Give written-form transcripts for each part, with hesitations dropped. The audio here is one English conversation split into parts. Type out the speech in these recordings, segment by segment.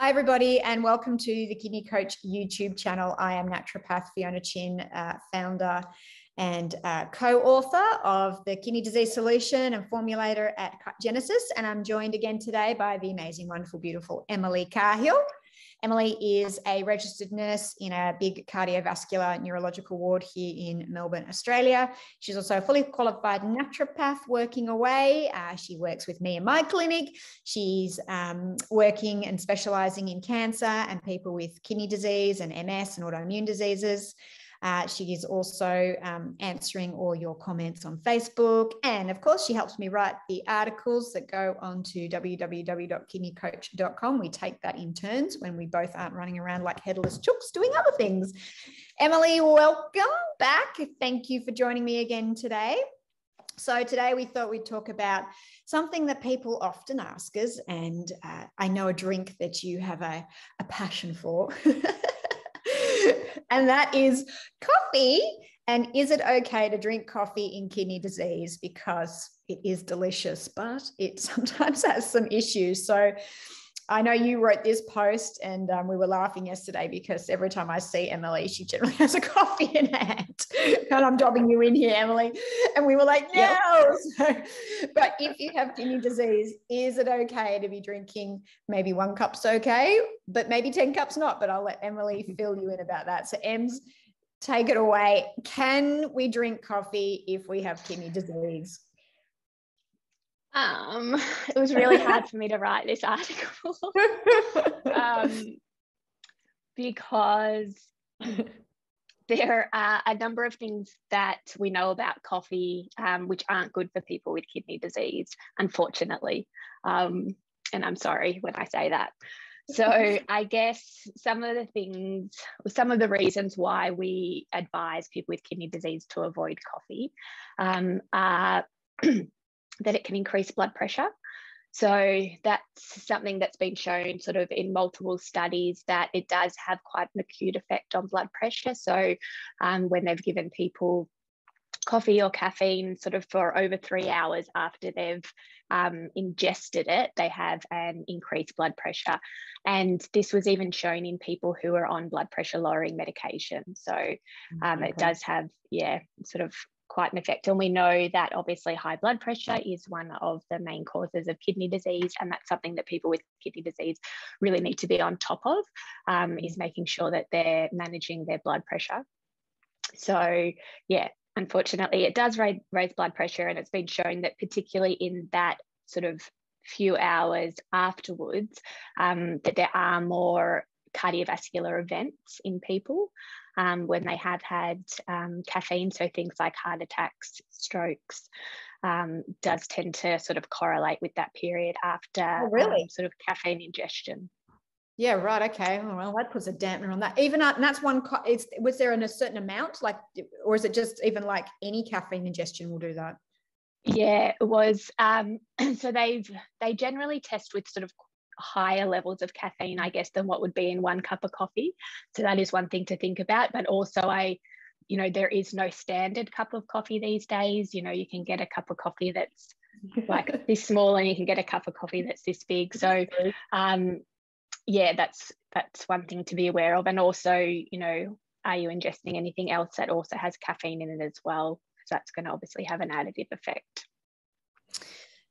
Hi, everybody, and welcome to the Kidney Coach YouTube channel. I am naturopath Fiona Chin, founder and co-author of the Kidney Disease Solution and formulator at Genesis. And I'm joined again today by the amazing, wonderful, beautiful Emily Cahill. Emily is a registered nurse in a big cardiovascular neurological ward here in Melbourne, Australia. She's also a fully qualified naturopath working away. She works with me in my clinic. She's working and specializing in cancer and people with kidney disease and MS and autoimmune diseases. She is also answering all your comments on Facebook. And of course, she helps me write the articles that go on to www.kidneycoach.com. We take that in turns when we both aren't running around like headless chooks doing other things. Emily, welcome back. Thank you for joining me again today. So today we thought we'd talk about something that people often ask us, and I know a drink that you have a passion for. And that is coffee. And is it okay to drink coffee in kidney disease? Because it is delicious, but it sometimes has some issues. So I know you wrote this post, and we were laughing yesterday because every time I see Emily, she generally has a coffee in hand. And I'm dobbing you in here, Emily. And we were like, no. Yep. So, but if you have kidney disease, is it okay to be drinking? Maybe 1 cup's okay, but maybe 10 cups not. But I'll let Emily fill you in about that. So Ems, take it away. Can we drink coffee if we have kidney disease? It was really hard for me to write this article because there are a number of things that we know about coffee which aren't good for people with kidney disease, unfortunately. And I'm sorry when I say that. So I guess some of the reasons why we advise people with kidney disease to avoid coffee are that it can increase blood pressure. So that's something that's been shown sort of in multiple studies, that it does have quite an acute effect on blood pressure. So when they've given people coffee or caffeine sort of for over 3 hours after they've ingested it, they have an increased blood pressure. And this was even shown in people who are on blood pressure lowering medication. So it does have, sort of quite an effect. And we know that obviously high blood pressure is one of the main causes of kidney disease, and that's something that people with kidney disease really need to be on top of, is making sure that they're managing their blood pressure. So unfortunately it does raise blood pressure, and it's been shown that particularly in that sort of few hours afterwards, that there are more cardiovascular events in people when they have had caffeine. So things like heart attacks, strokes, does tend to sort of correlate with that period after sort of caffeine ingestion. Yeah, right. Okay. Well, that puts a dampener on that. Even and that's one. Was there in a certain amount, like, or is it just even like any caffeine ingestion will do that? Yeah, it was. So they generally test with sort of higher levels of caffeine, I guess, than what would be in 1 cup of coffee. So that is one thing to think about. But also there is no standard cup of coffee these days. You can get a cup of coffee that's like this small, and you can get a cup of coffee that's this big. So that's one thing to be aware of. And also, are you ingesting anything else that also has caffeine in it as well? So that's going to obviously have an additive effect.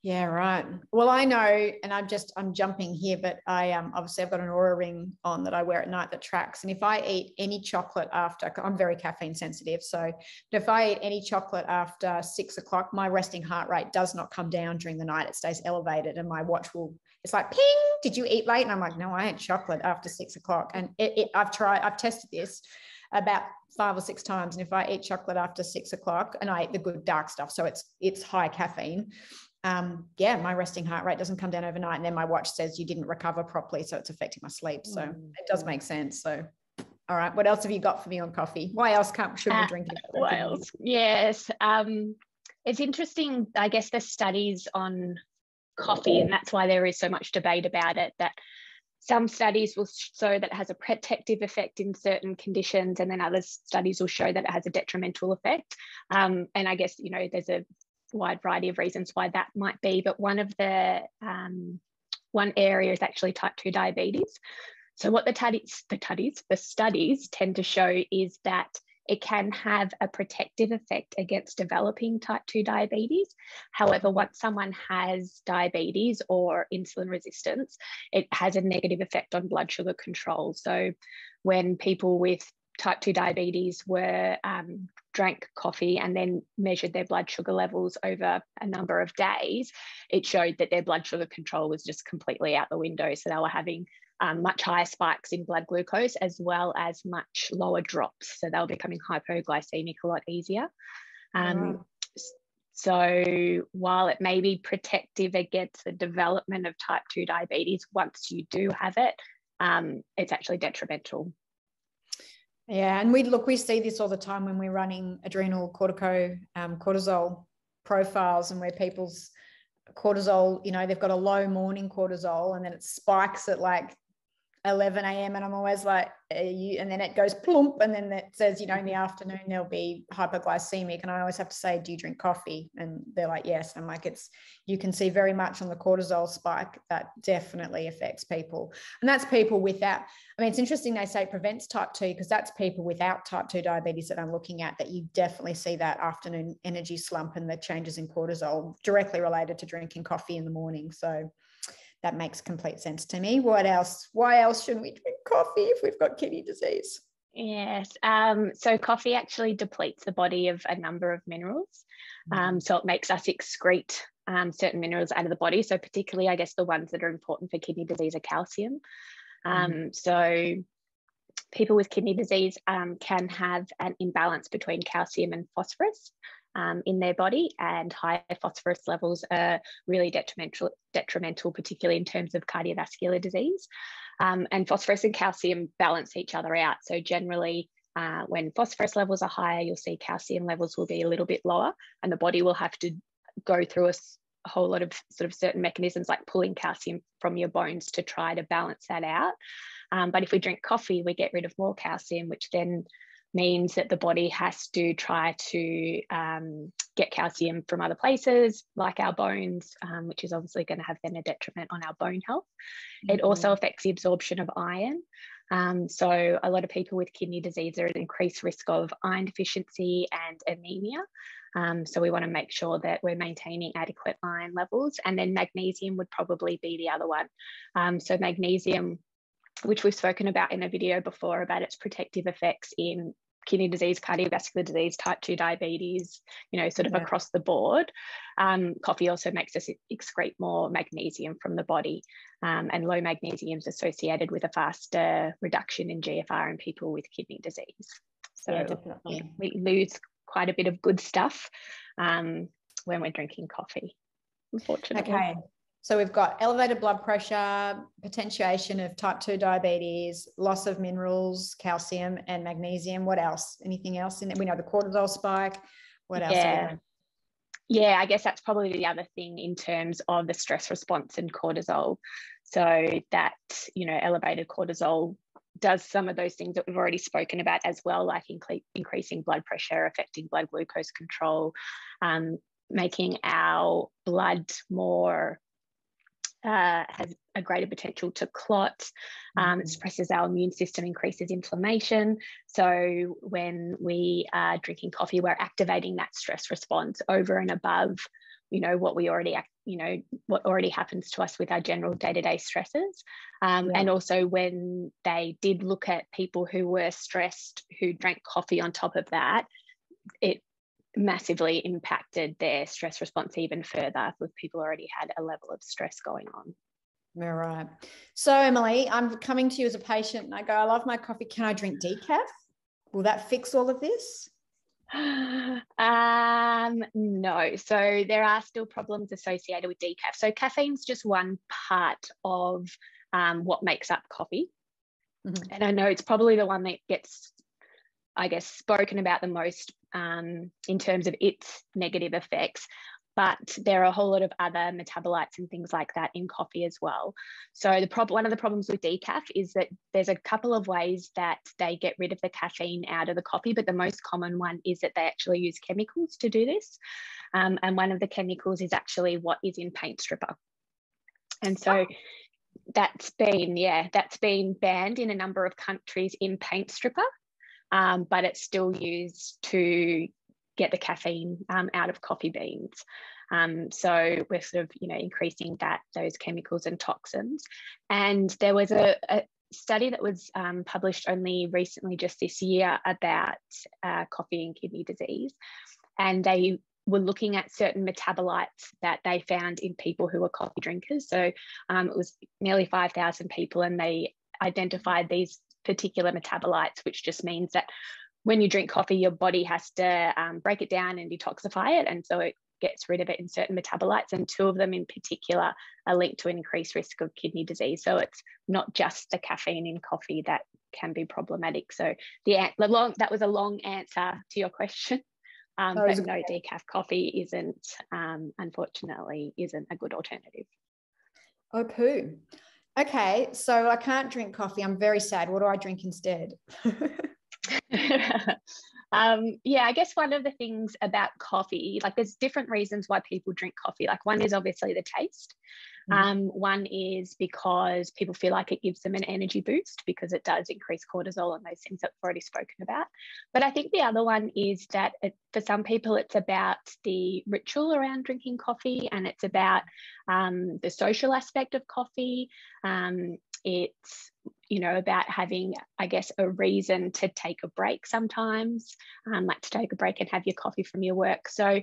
Yeah, right. Well, I know, and I'm jumping here, but obviously I've got an Oura ring on that I wear at night that tracks. And if I eat any chocolate after, I'm very caffeine sensitive. So if I eat any chocolate after 6 o'clock, my resting heart rate does not come down during the night. It stays elevated, and my watch it's like, ping, did you eat late? And I'm like, no, I ate chocolate after 6 o'clock. And I've tested this about 5 or 6 times. And if I eat chocolate after 6 o'clock, and I eat the good dark stuff, so it's high caffeine, my resting heart rate doesn't come down overnight. And then my watch says you didn't recover properly, so it's affecting my sleep. So it does make sense. So, all right, what else have you got for me on coffee? Why else should we drink it? What else? Yes. It's interesting, I guess, the studies on coffee, and that's why there is so much debate about it, that some studies will show that it has a protective effect in certain conditions, and then other studies will show that it has a detrimental effect. And I guess, there's a wide variety of reasons why that might be, but one of the One area is actually type 2 diabetes. So what the studies tend to show is that it can have a protective effect against developing type 2 diabetes. However, once someone has diabetes or insulin resistance, it has a negative effect on blood sugar control. So when people with type 2 diabetes drank coffee and then measured their blood sugar levels over a number of days, it showed that their blood sugar control was just completely out the window. So they were having much higher spikes in blood glucose as well as much lower drops. So they were becoming hypoglycemic a lot easier. So while it may be protective against the development of type 2 diabetes, once you do have it, it's actually detrimental. Yeah, and we see this all the time when we're running adrenal cortisol profiles, and where people's cortisol, they've got a low morning cortisol and then it spikes at like 11 a.m. and I'm always like, and then it goes plump, and then it says, in the afternoon they'll be hypoglycemic, and I always have to say, do you drink coffee? And they're like, yes. And I'm like, you can see very much on the cortisol spike that definitely affects people, and that's people without. It's interesting they say it prevents type 2, because that's people without type 2 diabetes that I'm looking at, that you definitely see that afternoon energy slump and the changes in cortisol directly related to drinking coffee in the morning. So that makes complete sense to me. What else? Why else shouldn't we drink coffee if we've got kidney disease? Yes. So coffee actually depletes the body of a number of minerals. So it makes us excrete certain minerals out of the body. So particularly, I guess, the ones that are important for kidney disease are calcium. So people with kidney disease can have an imbalance between calcium and phosphorus in their body, and high phosphorus levels are really detrimental, particularly in terms of cardiovascular disease. And phosphorus and calcium balance each other out. So generally, when phosphorus levels are higher, you'll see calcium levels will be a little bit lower, and the body will have to go through a whole lot of sort of certain mechanisms like pulling calcium from your bones to try to balance that out. But if we drink coffee, we get rid of more calcium, which then means that the body has to try to get calcium from other places, like our bones, which is obviously going to have then a detriment on our bone health. It also affects the absorption of iron. So a lot of people with kidney disease are at increased risk of iron deficiency and anemia. So we want to make sure that we're maintaining adequate iron levels. And then magnesium would probably be the other one. So magnesium, which we've spoken about in a video before about its protective effects in kidney disease, cardiovascular disease, type 2 diabetes, across the board. Coffee also makes us excrete more magnesium from the body, and low magnesium is associated with a faster reduction in GFR in people with kidney disease. So we lose quite a bit of good stuff when we're drinking coffee, unfortunately. Okay. So we've got elevated blood pressure, potentiation of type 2 diabetes, loss of minerals, calcium and magnesium. What else? Anything else in it? We know the cortisol spike. What else? Yeah, I guess that's probably the other thing in terms of the stress response and cortisol. So that, elevated cortisol does some of those things that we've already spoken about as well, like increasing blood pressure, affecting blood glucose control, making our blood more has a greater potential to clot. It suppresses our immune system, increases inflammation. So when we are drinking coffee, we're activating that stress response over and above, what we already, what already happens to us with our general day-to-day stresses. And also when they did look at people who were stressed, who drank coffee on top of that, it massively impacted their stress response even further if people already had a level of stress going on. All right. So Emily, I'm coming to you as a patient and I go, I love my coffee. Can I drink decaf? Will that fix all of this? No. So there are still problems associated with decaf. So caffeine's just one part of what makes up coffee. And I know it's probably the one that gets, I guess, spoken about the most in terms of its negative effects, but there are a whole lot of other metabolites and things like that in coffee as well. So one of the problems with decaf is that there's a couple of ways that they get rid of the caffeine out of the coffee, but the most common one is that they actually use chemicals to do this. And one of the chemicals is actually what is in paint stripper. And so that's been banned in a number of countries in paint stripper, but it's still used to get the caffeine out of coffee beans. So we're sort of, increasing those chemicals and toxins. And there was a study that was published only recently, just this year, about coffee and kidney disease. And they were looking at certain metabolites that they found in people who were coffee drinkers. So it was nearly 5,000 people, and they identified these particular metabolites, which just means that when you drink coffee, your body has to break it down and detoxify it. And so it gets rid of it in certain metabolites. And 2 of them in particular are linked to an increased risk of kidney disease. So it's not just the caffeine in coffee that can be problematic. So that was a long answer to your question. But no, decaf coffee unfortunately isn't a good alternative. Oh, poo. Okay, so I can't drink coffee. I'm very sad. What do I drink instead? I guess one of the things about coffee, like there's different reasons why people drink coffee. Like one is obviously the taste. One is because people feel like it gives them an energy boost because it does increase cortisol and those things that we've already spoken about. But I think the other one is that for some people, it's about the ritual around drinking coffee, and it's about the social aspect of coffee. It's about having, I guess, a reason to take a break sometimes, like to take a break and have your coffee from your work. So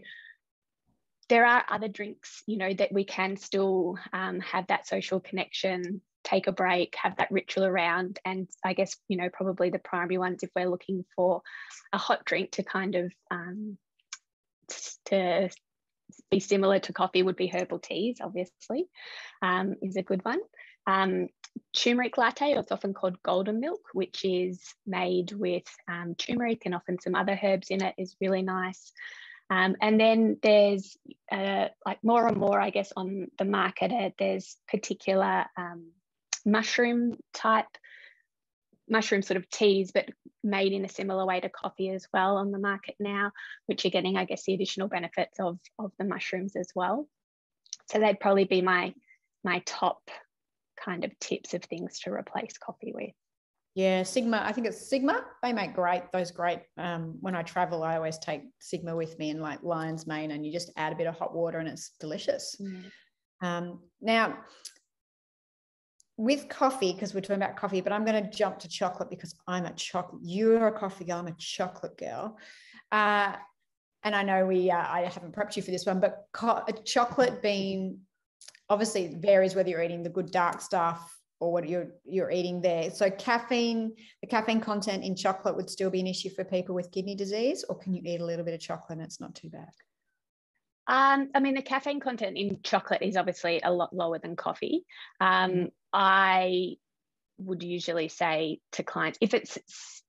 there are other drinks, that we can still have that social connection, take a break, have that ritual around. And I guess, probably the primary ones, if we're looking for a hot drink to kind of to be similar to coffee, would be herbal teas, obviously, is a good one. Turmeric latte, or it's often called golden milk, which is made with turmeric and often some other herbs in it, is really nice. And then there's like more and more, I guess, on the market, there's particular mushroom sort of teas, but made in a similar way to coffee as well on the market now, which are getting, I guess, the additional benefits of the mushrooms as well. So they'd probably be my top kind of tips of things to replace coffee with. Yeah, Sigma. I think it's Sigma. They make those great. When I travel, I always take Sigma with me, and like lion's mane, and you just add a bit of hot water and it's delicious. Now, with coffee, because we're talking about coffee, but I'm going to jump to chocolate because you're a coffee girl, I'm a chocolate girl. And I know I haven't prepped you for this one, but chocolate being, obviously it varies whether you're eating the good dark stuff or what you're eating there. So the caffeine content in chocolate would still be an issue for people with kidney disease, or can you eat a little bit of chocolate and it's not too bad? I mean, the caffeine content in chocolate is obviously a lot lower than coffee. I would usually say to clients, if it's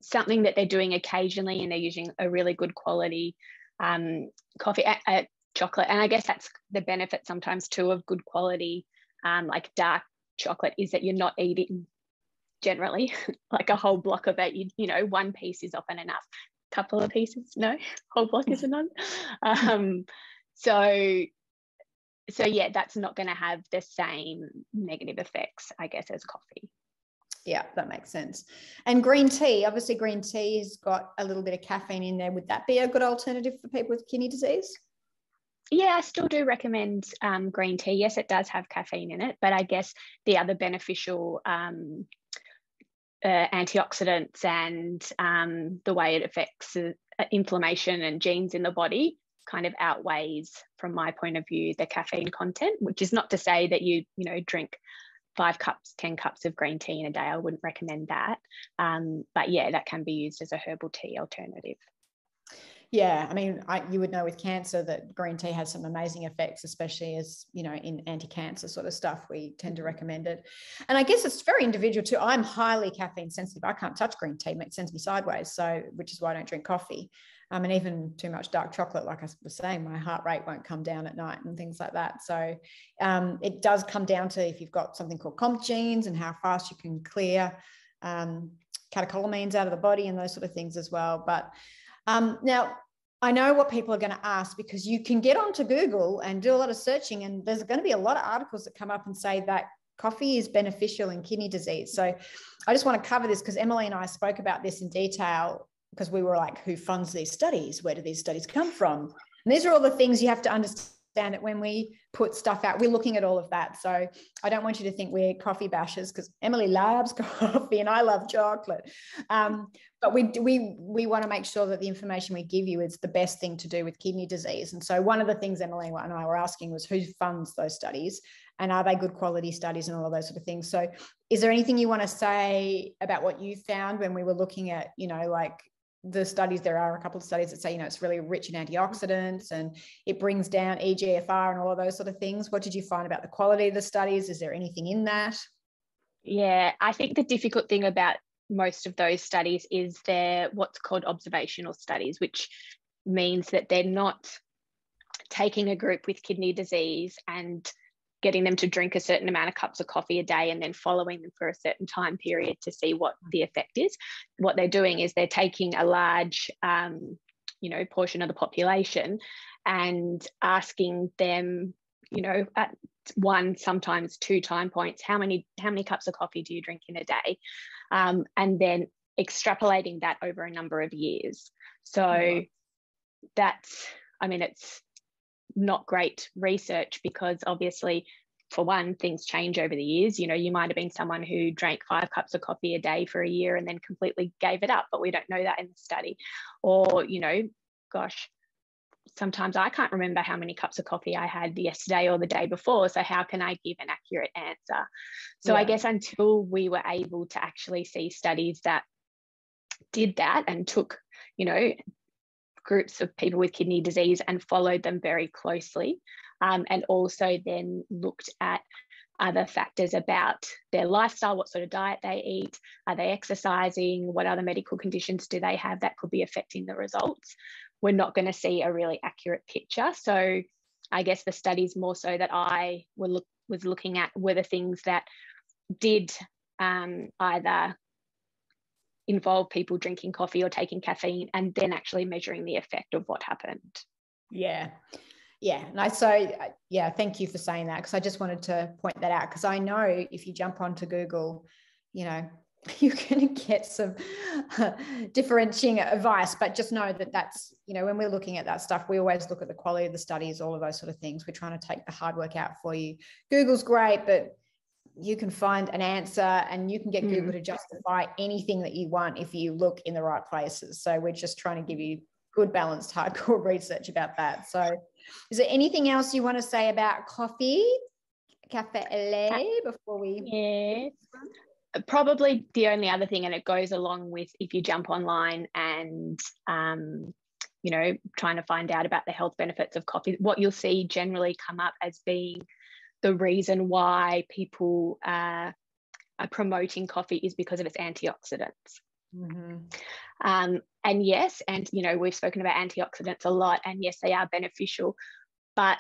something that they're doing occasionally and they're using a really good quality coffee, chocolate, and I guess that's the benefit sometimes too of good quality, like dark chocolate, is that you're not eating generally like a whole block of it. One piece is often enough. Couple of pieces, no, whole block is enough. So yeah, that's not going to have the same negative effects, I guess, as coffee. Yeah, that makes sense. And green tea, obviously green tea has got a little bit of caffeine in there. Would that be a good alternative for people with kidney disease? Yeah, I still do recommend green tea. Yes, it does have caffeine in it, but I guess the other beneficial antioxidants and the way it affects inflammation and genes in the body kind of outweighs, from my point of view, the caffeine content, which is not to say that you drink 5 cups, 10 cups of green tea in a day. I wouldn't recommend that. But yeah, that can be used as a herbal tea alternative. Yeah, I mean, you would know with cancer that green tea has some amazing effects, especially as, in anti-cancer sort of stuff, we tend to recommend it. And I guess it's very individual too. I'm highly caffeine sensitive. I can't touch green tea. It sends me sideways. So, which is why I don't drink coffee. And even too much dark chocolate, like I was saying, my heart rate won't come down at night and things like that. So it does come down to if you've got something called comp genes and how fast you can clear catecholamines out of the body and those sort of things as well. But now, I know what people are going to ask, because you can get onto Google and do a lot of searching, and there's going to be a lot of articles that come up and say that coffee is beneficial in kidney disease. So I just want to cover this because Emily and I spoke about this in detail, because we were like, who funds these studies? Where do these studies come from? And these are all the things you have to understand, that when we put stuff out, we're looking at all of that. So I don't want you to think we're coffee bashers, because Emily loves coffee and I love chocolate. But we want to make sure that the information we give you is the best thing to do with kidney disease. And so one of the things Emily and I were asking was, who funds those studies, and are they good quality studies, and all of those sort of things. So is there anything you want to say about what you found when we were looking at, like the studies? There are a couple of studies that say, it's really rich in antioxidants and it brings down EGFR and all of those sort of things. What did you find about the quality of the studies? Is there anything in that? Yeah, I think the difficult thing about most of those studies is they're what's called observational studies, which means that they're not taking a group with kidney disease and getting them to drink a certain amount of cups of coffee a day and then following them for a certain time period to see what the effect is. What they're doing is they're taking a large, portion of the population and asking them, at one, sometimes 2 time points, how many cups of coffee do you drink in a day? And then extrapolating that over a number of years. So it's not great research, because obviously, for one, things change over the years. You might have been someone who drank 5 cups of coffee a day for a year and then completely gave it up, but we don't know that in the study. Or, sometimes I can't remember how many cups of coffee I had yesterday or the day before. So how can I give an accurate answer? So yeah. I guess until we were able to actually see studies that did that and took, groups of people with kidney disease and followed them very closely, and also then looked at other factors about their lifestyle, what sort of diet they eat, are they exercising, what other medical conditions do they have that could be affecting the results, we're not going to see a really accurate picture. So I guess the studies more so that I was looking at were the things that did either involve people drinking coffee or taking caffeine, and then actually measuring the effect of what happened. Yeah. And thank you for saying that, because I just wanted to point that out, because I know if you jump onto Google, you're going to get some differentiating advice, but just know that that's, when we're looking at that stuff, we always look at the quality of the studies, all of those sort of things. We're trying to take the hard work out for you. Google's great, but you can find an answer and you can get Google to justify anything that you want if you look in the right places. So we're just trying to give you good, balanced, hardcore research about that. So is there anything else you want to say about coffee, cafe au lait, before we... Yeah, probably the only other thing, and it goes along with if you jump online and, trying to find out about the health benefits of coffee, what you'll see generally come up as being the reason why people are promoting coffee is because of its antioxidants. And yes, and we've spoken about antioxidants a lot, and yes, they are beneficial, but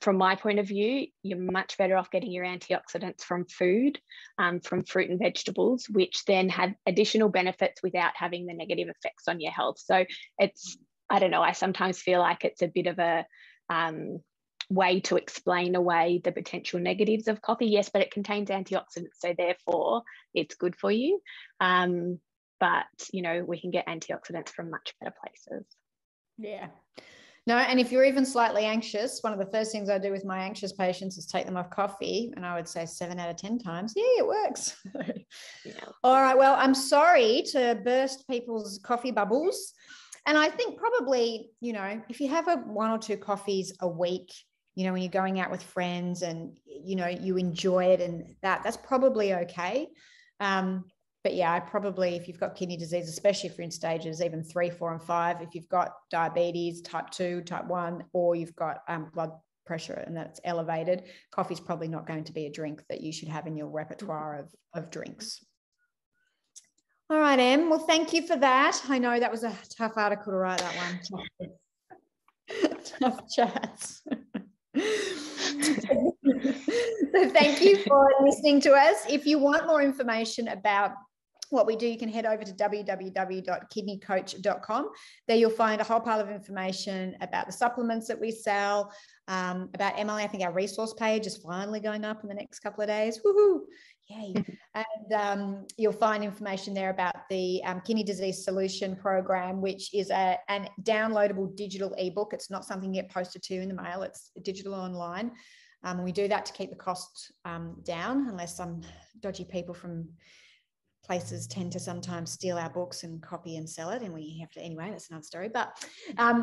from my point of view, you're much better off getting your antioxidants from food, from fruit and vegetables, which then have additional benefits without having the negative effects on your health. So it's, I don't know, I sometimes feel like it's a bit of a way to explain away the potential negatives of coffee. Yes, but it contains antioxidants, so therefore it's good for you. But we can get antioxidants from much better places. Yeah. No, and if you're even slightly anxious, one of the first things I do with my anxious patients is take them off coffee, and I would say 7 out of 10 times, yeah, it works. Yeah. All right, well, I'm sorry to burst people's coffee bubbles. And I think probably, if you have 1 or 2 coffees a week, when you're going out with friends and, you enjoy it, and that's probably okay. But yeah, if you've got kidney disease, especially if you're in stages, even 3, 4, and 5, if you've got diabetes, type 2, type 1, or you've got blood pressure and that's elevated, coffee is probably not going to be a drink that you should have in your repertoire of drinks. All right, Em. Well, thank you for that. I know that was a tough article to write, that one. Tough chats. So thank you for listening to us. If you want more information about what we do, you can head over to www.kidneycoach.com. There you'll find a whole pile of information about the supplements that we sell, about Emily. I think our resource page is finally going up in the next couple of days. Woohoo! Yay. And you'll find information there about the kidney disease solution program, which is a downloadable digital ebook. It's not something you get posted to you in the mail. It's digital online. We do that to keep the cost down, unless some dodgy people from places tend to sometimes steal our books and copy and sell it, and we have to, anyway, that's another story. But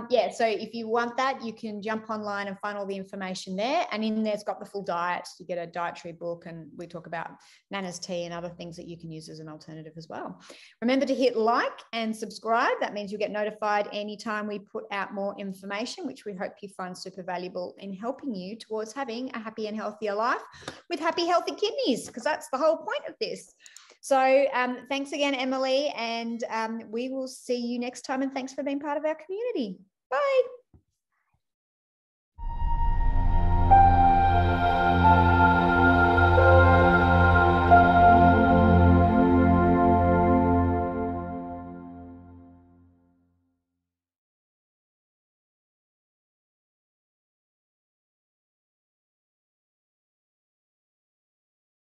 yeah, so if you want that, you can jump online and find all the information there, and in there's got the full diet. You get a dietary book, and we talk about Nana's tea and other things that you can use as an alternative as well. Remember to hit like and subscribe. That means you'll get notified anytime we put out more information, which we hope you find super valuable in helping you towards having a happy and healthier life with happy, healthy kidneys, because that's the whole point of this. So thanks again, Emily, and we will see you next time, and thanks for being part of our community. Bye.